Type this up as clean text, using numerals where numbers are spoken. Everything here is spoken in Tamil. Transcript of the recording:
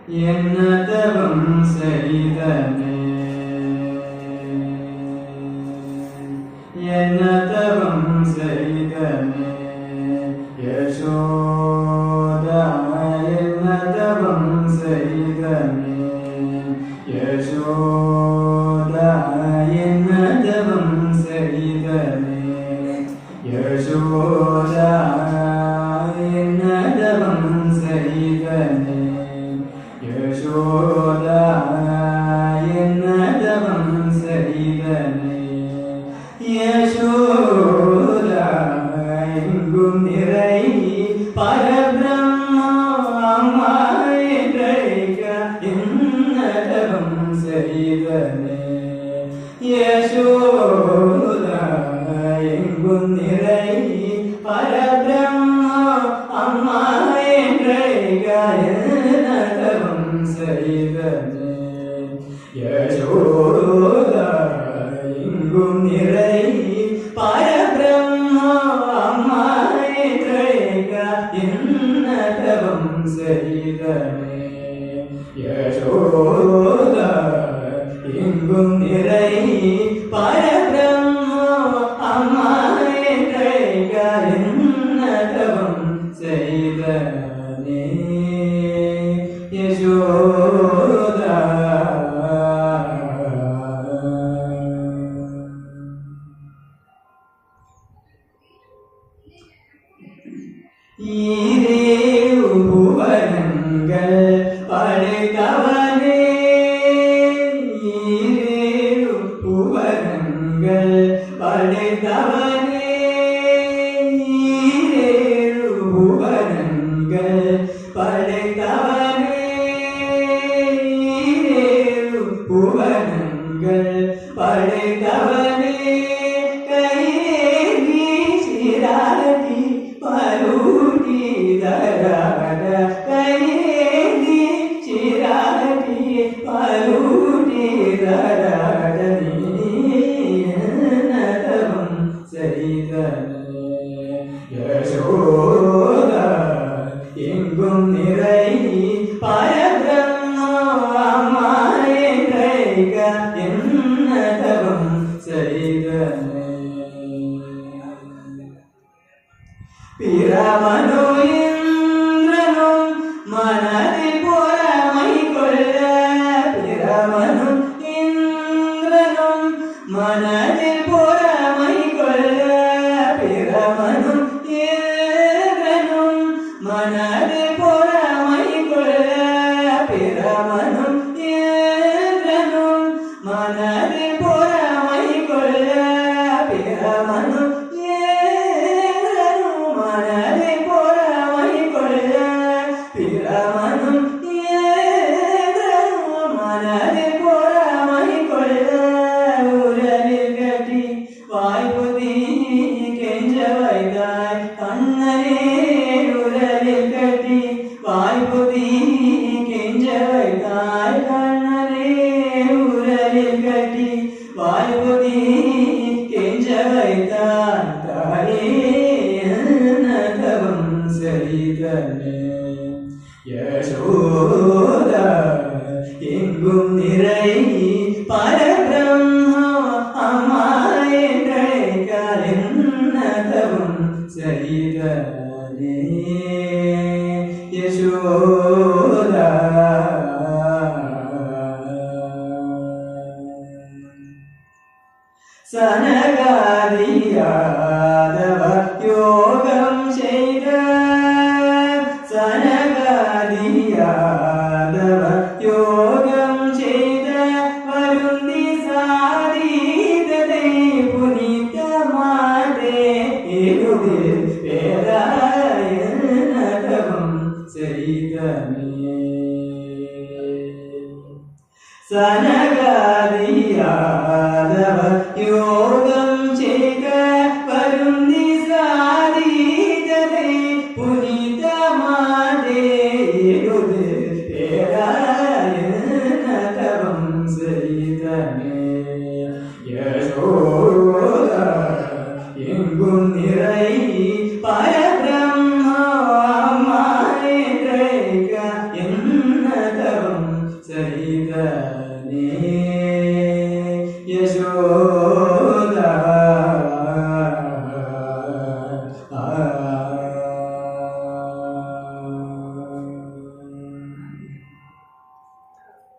என்ன தவம் செய்தனே என்ன தவம் செய்தனே யசோதா என்ன தவம் செய்தனே யசோதா என்ன தவம் செய்தனே யசோதா என்ன தவம் செய்தனே யசோதா என்ன தவம் செய்தனே யசோதா எங்கும் நிறை பரபிரம்மா அம்மா என்றழைக்க என்ன தவம் செய்தனே யசோதா எங்கும் நிறை பரபிரம்மா அம்மா என்றழைக்க என்ன தவம் செய்தனே யசோதா எங்கும் நிறை பரபிரம்மா அம்மா என்றழைக்க என்ன தவம் செய்தனே யசோதா எங்கும் நிறை பரபிரம்மா அம்மா என்றழைக்க என்ன தவம் செய்தனே யசோதா ஈரேழு புவனங்கள் படைத்தவனே ஈரேழு புவனங்கள் படைத்தவனே ஈரேழு புவனங்கள் படைத்தவனே ஈரேழு புவனங்கள் படைத்தவனே கையேந்தி சிராதி பருடி தராட கையேந்தி சிராதி பருடி தராட என்ன தவம் செய்தனே யசோதா எங்கும் நிறை பரபிரம்மா அம்மா என்றழைக்க என்ன தவம் செய்தனே பிரமனோ இந்திரனும் மனதில் பொறாமை கொள்ள பிரமனும் இந்திரனும் மனதில் பொறாமை கொள்ள பிரமனும் இந்திரனும் மனதில் பொறாமை கொள்ள பிரமனும் இந்திரனும் மனதில் பொறாமை கொள்ள பிரமனும் மனதை பொறாமை கொள்ள பிரமனும் மனதை பொறாமை கொள்ள உரலில் கட்டி வாய்ப்புதி கெஞ்ச வைத்தாய் கண்ணனே உரலில் கட்டி வாய்ப்புதி கெஞ்ச வைத்தாய் கண்ணனே உரலில் கட்டி வாய்ப்புதி கெஞ்ச வைத்தாய் தாயே தவம் செய்தனே யசோதா எங்கும் நிறை பரபிரம்மா அம்மா என்றழைக்க என்ன தவம் செய்தனே யசோதா சனகாதியாதவ யோகம் செய்த சனகாதியாதவ யோகம் செய்த வருந்தி சாதீததை புனித மாதே எழுது பேராயண தவம் செய்தனே சனகாதியாதவ யோகம் செய்த வருந்தி சாதீததை புனித மாதே எழுது பேராயண தவம் செய்தனே யசோதா எங்கும் நிறை பரபிரம்மா அம்மா என்றழைக்க என்ன தவம் செய்தனே